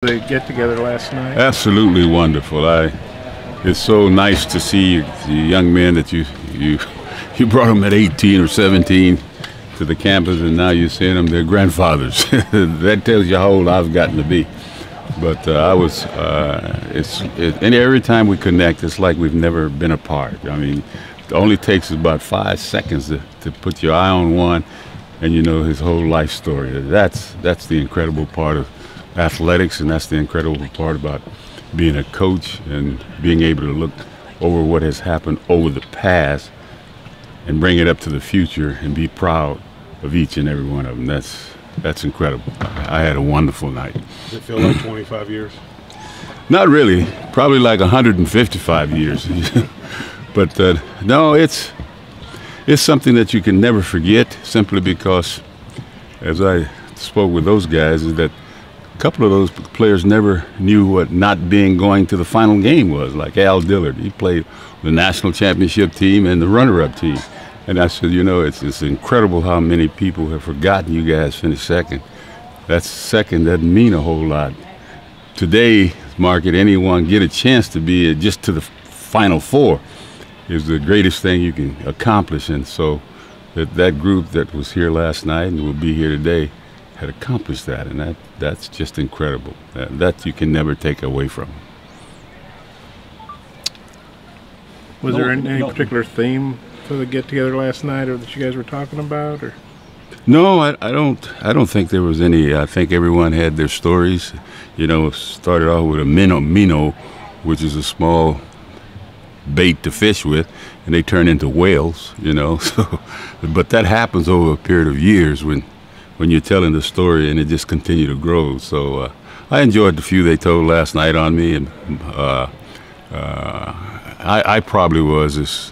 The get together last night? Absolutely wonderful. It's so nice to see the young men that you brought them at 18 or 17 to the campus, and now you're seeing them their grandfathers. That tells you how old I've gotten to be. But and every time we connect, it's like we've never been apart. I mean, it only takes about 5 seconds to put your eye on one, and you know his whole life story. That's the incredible part of athletics, and that's the incredible part about being a coach and being able to look over what has happened over the past and bring it up to the future and be proud of each and every one of them. That's incredible. I had a wonderful night. Does it feel like 25 years? Not really. Probably like 155 years. But no, it's something that you can never forget, simply because, as I spoke with those guys, is that a couple of those players never knew what not going to the final game was. Like Al Dillard, he played the national championship team and the runner-up team. And I said, you know, it's incredible how many people have forgotten you guys finished second. That second doesn't mean a whole lot. Today, market, anyone get a chance to be just to the Final Four is the greatest thing you can accomplish. And so that group that was here last night and will be here today had accomplished that, and that's just incredible. That you can never take away from them. Was there any particular theme for the get-together last night, or that you guys were talking about, or? No, I don't think there was any. I think everyone had their stories. You know, started off with a minnow, which is a small bait to fish with, and they turn into whales. You know, so but that happens over a period of years when you're telling the story, and it just continued to grow. So I enjoyed the few they told last night on me, and I probably was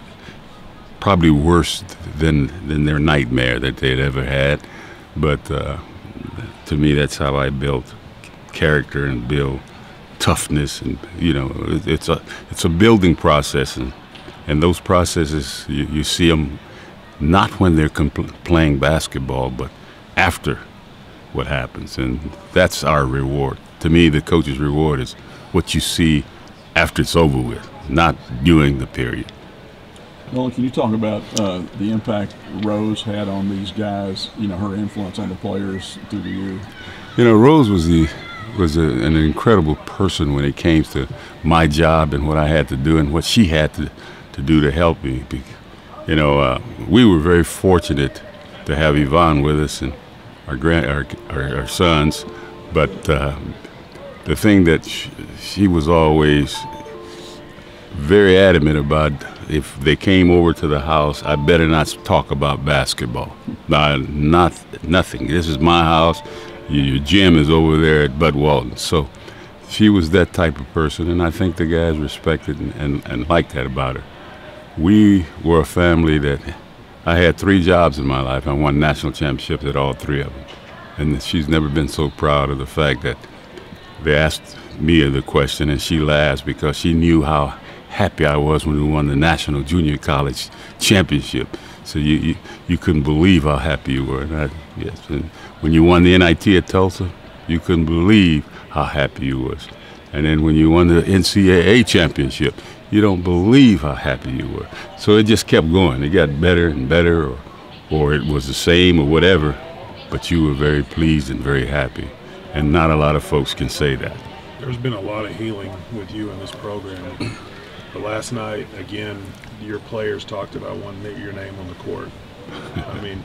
probably worse than their nightmare that they'd ever had. But to me, that's how I built character and build toughness, and you know, it's a building process, and those processes you see them not when they're playing basketball, but after what happens, and that's our reward. To me, the coach's reward is what you see after it's over with, not during the period. Nolan, can you talk about the impact Rose had on these guys? You know, her influence on the players through the year. You know, Rose was an incredible person when it came to my job and what I had to do and what she had to do to help me. You know, we were very fortunate to have Yvonne with us and our sons, but the thing that she was always very adamant about, if they came over to the house, I better not talk about basketball. Nothing. This is my house. Your gym is over there at Bud Walton. So she was that type of person, and I think the guys respected and liked that about her. We were a family that I had 3 jobs in my life. I won national championships at all 3 of them. And she's never been so proud of the fact that they asked me the question, and she laughed because she knew how happy I was when we won the national junior college championship. So you couldn't believe how happy you were. And when you won the NIT at Tulsa, you couldn't believe how happy you was. And then when you won the NCAA championship, you don't believe how happy you were. So it just kept going. It got better and better, or it was the same or whatever, but you were very pleased and very happy. And not a lot of folks can say that. There's been a lot of healing with you in this program. But last night, again, your players talked about wanting your name on the court. I mean,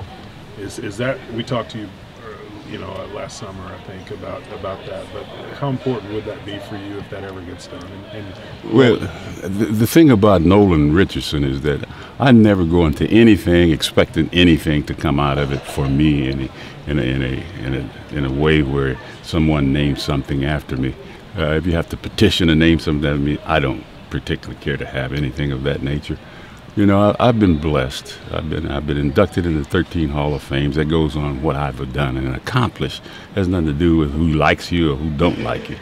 is that, we talked to you, you know, last summer, I think, about that. But how important would that be for you if that ever gets done? Well, the thing about Nolan Richardson is that I never go into anything expecting anything to come out of it for me in a way where someone names something after me. If you have to petition to name something after me, I don't particularly care to have anything of that nature. You know, I've been blessed. I've been inducted in the 13 Hall of Fames. That goes on what I've done and accomplished. It has nothing to do with who likes you or who don't like you.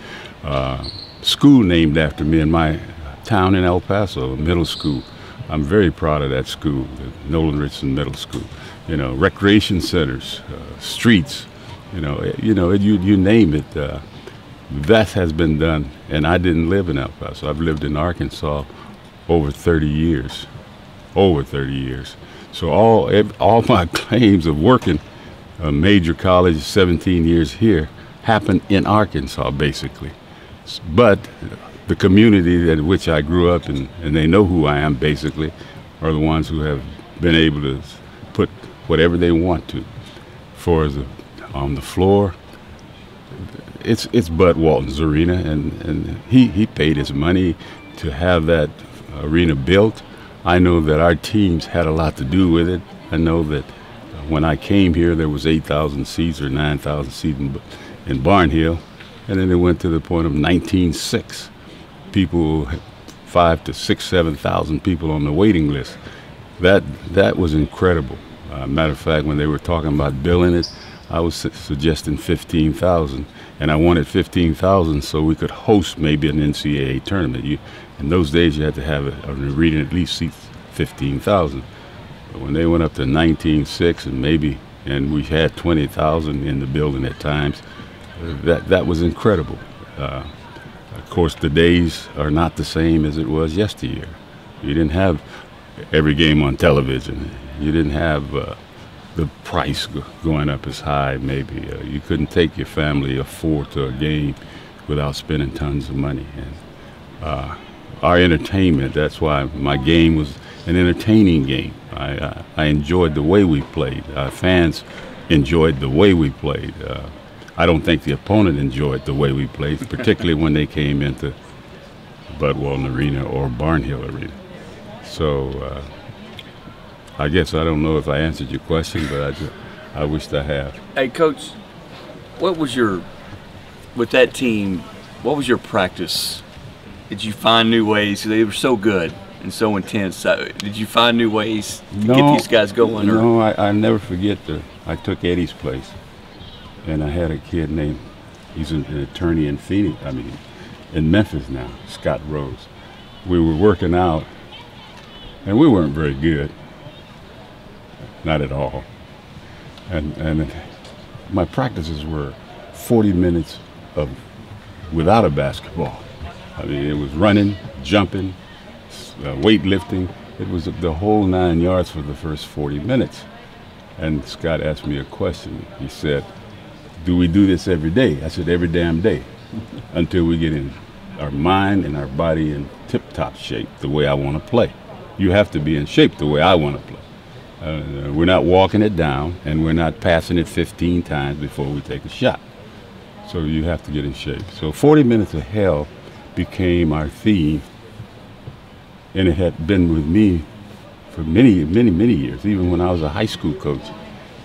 School named after me in my town in El Paso, middle school. I'm very proud of that school, the Nolan Richardson Middle School. You know, recreation centers, streets. You name it. that has been done, and I didn't live in El Paso. I've lived in Arkansas over 30 years, So all my claims of working a major college, 17 years here, happened in Arkansas, basically. But the community in which I grew up, and they know who I am, basically, are the ones who have been able to put whatever they want to. For on the floor, it's Bud Walton's arena, and he paid his money to have that arena built. I know that our teams had a lot to do with it. I know that when I came here, there was 8,000 seats or 9,000 seats in Barnhill, and then it went to the point of 19,600 people, 5,000 to 6,000, 7,000 people on the waiting list. That was incredible. Matter of fact, when they were talking about billing it, I was suggesting 15,000, and I wanted 15,000 so we could host maybe an NCAA tournament. In those days, you had to have an arena at least seat 15,000. But when they went up to 19,600 and we had 20,000 in the building at times, that was incredible. Of course, the days are not the same as it was yesteryear. You didn't have every game on television. You didn't have the price going up as high, maybe. You couldn't take your family of 4 to a game without spending tons of money. And our entertainment, that's why my game was an entertaining game. I enjoyed the way we played. Our fans enjoyed the way we played. I don't think the opponent enjoyed the way we played, particularly when they came into Bud Walton Arena or Barnhill Arena. So I guess I don't know if I answered your question, but I wished I had. Hey, Coach, with that team, what was your practice? Did you find new ways? They were so good and so intense. Did you find new ways to get these guys going? No, I never forget I took Eddie's place, and I had a kid named, he's an attorney in Phoenix, in Memphis now, Scott Rose. We were working out, and we weren't very good. Not at all. And my practices were 40 minutes without a basketball. It was running, jumping, weightlifting. It was the whole 9 yards for the first 40 minutes. And Scott asked me a question. He said, do we do this every day? I said, every damn day, until we get in our mind and our body in tip-top shape the way I want to play. You have to be in shape the way I want to play. We're not walking it down, and we're not passing it 15 times before we take a shot. So you have to get in shape. So 40 minutes of hell became our theme, and it had been with me for many, many, many years, even when I was a high school coach,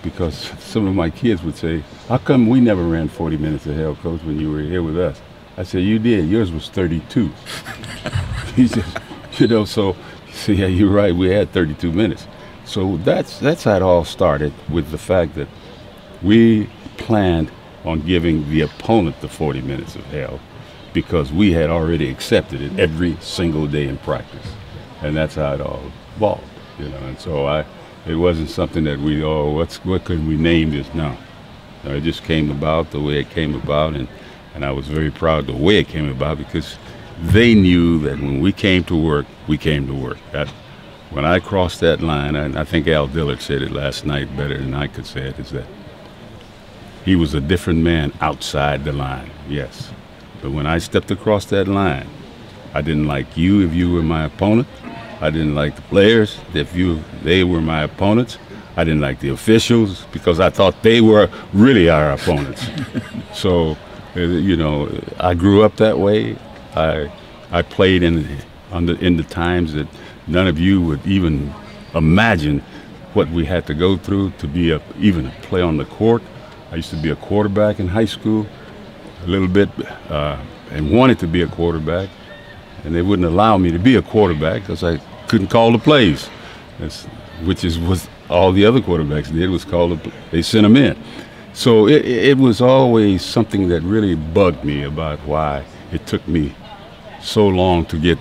because some of my kids would say, how come we never ran 40 minutes of hell, Coach, when you were here with us? I said, you did. Yours was 32. He said, so, yeah, you're right, we had 32 minutes. So that's how it all started, with the fact that we planned on giving the opponent the 40 minutes of hell because we had already accepted it every single day in practice. And that's how it all evolved, And so it wasn't something that what could we name this? No. It just came about the way it came about, and I was very proud of the way it came about because they knew that when we came to work, we came to work. When I crossed that line, and I think Al Dillard said it last night better than I could say it, is that he was a different man outside the line, yes. But when I stepped across that line, I didn't like you if you were my opponent. I didn't like the players if they were my opponents. I didn't like the officials because I thought they were really our opponents. So, I grew up that way. I played in the times that none of you would even imagine what we had to go through to be even play on the court. I used to be a quarterback in high school, a little bit, and wanted to be a quarterback, and they wouldn't allow me to be a quarterback because I couldn't call the plays, which is what all the other quarterbacks did, was they sent them in. So it was always something that really bugged me about why it took me so long to get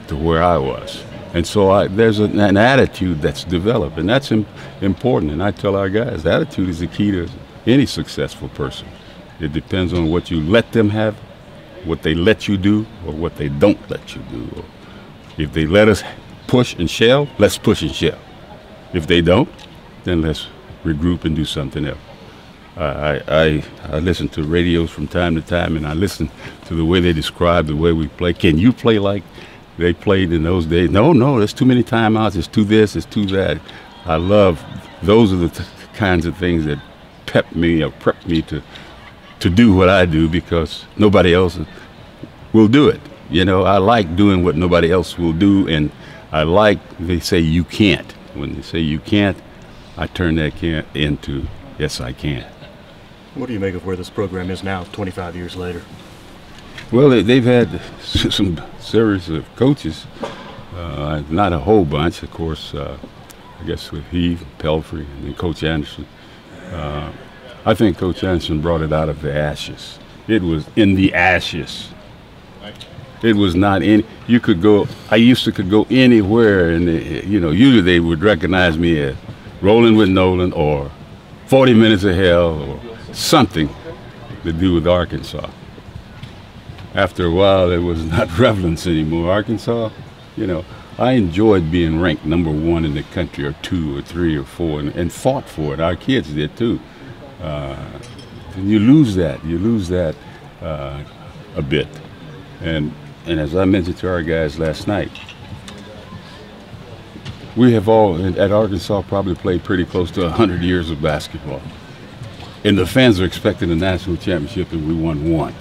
to where I was. And so there's an attitude that's developed, and that's important. And I tell our guys, attitude is the key to any successful person. It depends on what you let them have what they let you do or what they don't let you do. Or if they let us push and shell, let's push and shell. If they don't, then let's regroup and do something else. I listen to radios from time to time, and I listen to the way they describe the way we play. Can you play like they played in those days? No, there's too many timeouts. It's too this, it's too that. I love, those are the kinds of things that prep me to do what I do, because nobody else will do it. You know, I like doing what nobody else will do, and I like, they say you can't. When they say you can't, I turn that can't into yes, I can. What do you make of where this program is now, 25 years later? Well, they've had some series of coaches, not a whole bunch, of course. I guess with Heath, Pelfrey, and then Coach Anderson. I think Coach Anderson brought it out of the ashes. It was in the ashes. It was not in. You could go. I used to could go anywhere, and you know, usually they would recognize me as Rolling with Nolan or 40 Minutes of Hell or something to do with Arkansas. After a while, it was not relevance anymore. Arkansas, you know, I enjoyed being ranked #1 in the country, or 2 or 3 or 4, and fought for it. Our kids did too. And you lose that. You lose that a bit. And as I mentioned to our guys last night, we have all at Arkansas probably played pretty close to 100 years of basketball. And the fans are expecting a national championship, and we won one.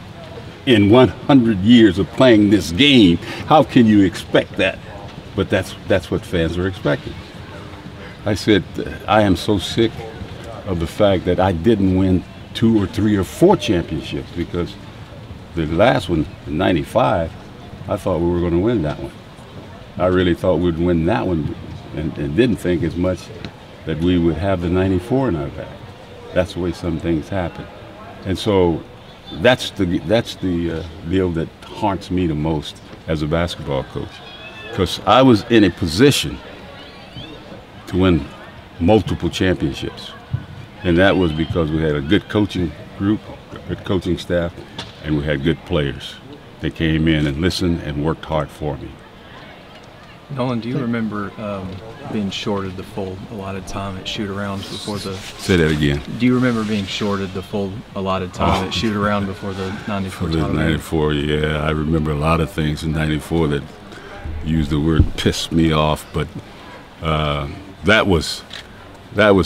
In 100 years of playing this game, how can you expect that? But that's what fans are expecting. I said, I am so sick of the fact that I didn't win 2 or 3 or 4 championships, because the last one, in '95, I thought we were going to win that one. I really thought we'd win that one, and didn't think as much that we would have the '94 in our back. That's the way some things happen. And so that's the deal that haunts me the most as a basketball coach, because I was in a position to win multiple championships, and that was because we had a good coaching group, a good coaching staff, and we had good players. They came in and listened and worked hard for me. Nolan, do you remember being shorted the full allotted time at shoot-around before the... Say that again. Do you remember being shorted the full allotted time at shoot-around before the '94 title game? 94, yeah. I remember a lot of things in '94 that used the word "piss me off," but that was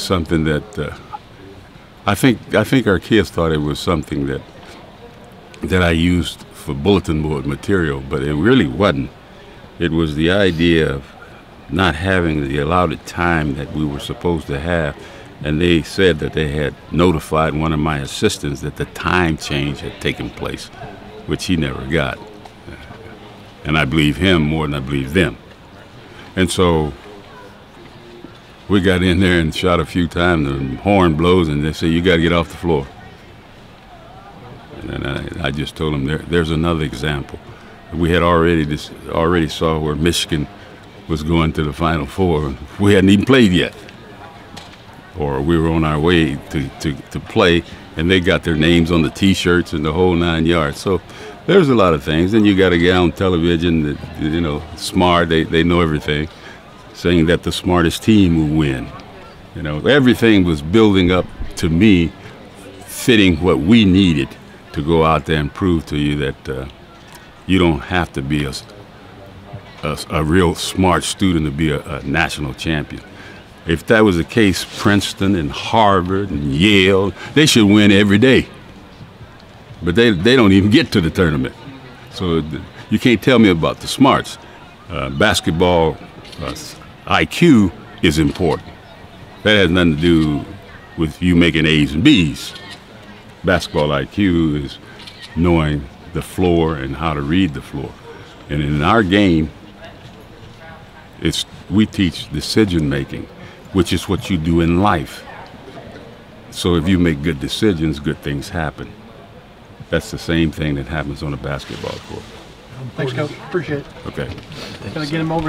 something that I think our kids thought it was something that I used for bulletin board material, but it really wasn't. It was the idea of not having the allotted time that we were supposed to have, and they said that they had notified one of my assistants that the time change had taken place, which he never got. And I believe him more than I believe them. And so we got in there and shot a few times, the horn blows, and they say, "You got to get off the floor." And I just told them, there's another example. We had already saw where Michigan was going to the Final Four. We hadn't even played yet, or we were on our way to play, and they got their names on the T-shirts and the whole 9 yards. So there's a lot of things. And you got a guy on television that, you know, smart. They know everything, saying that the smartest team will win. You know, everything was building up to me fitting what we needed to go out there and prove to you that you don't have to be a real smart student to be a national champion. If that was the case, Princeton and Harvard and Yale, they should win every day. But they don't even get to the tournament. So you can't tell me about the smarts. Basketball IQ is important. That has nothing to do with you making A's and B's. Basketball IQ is knowing the floor and how to read the floor. And in our game, we teach decision making, which is what you do in life. So if you make good decisions, good things happen. That's the same thing that happens on a basketball court. Thanks, Coach. Appreciate it. Okay. Gotta get him over.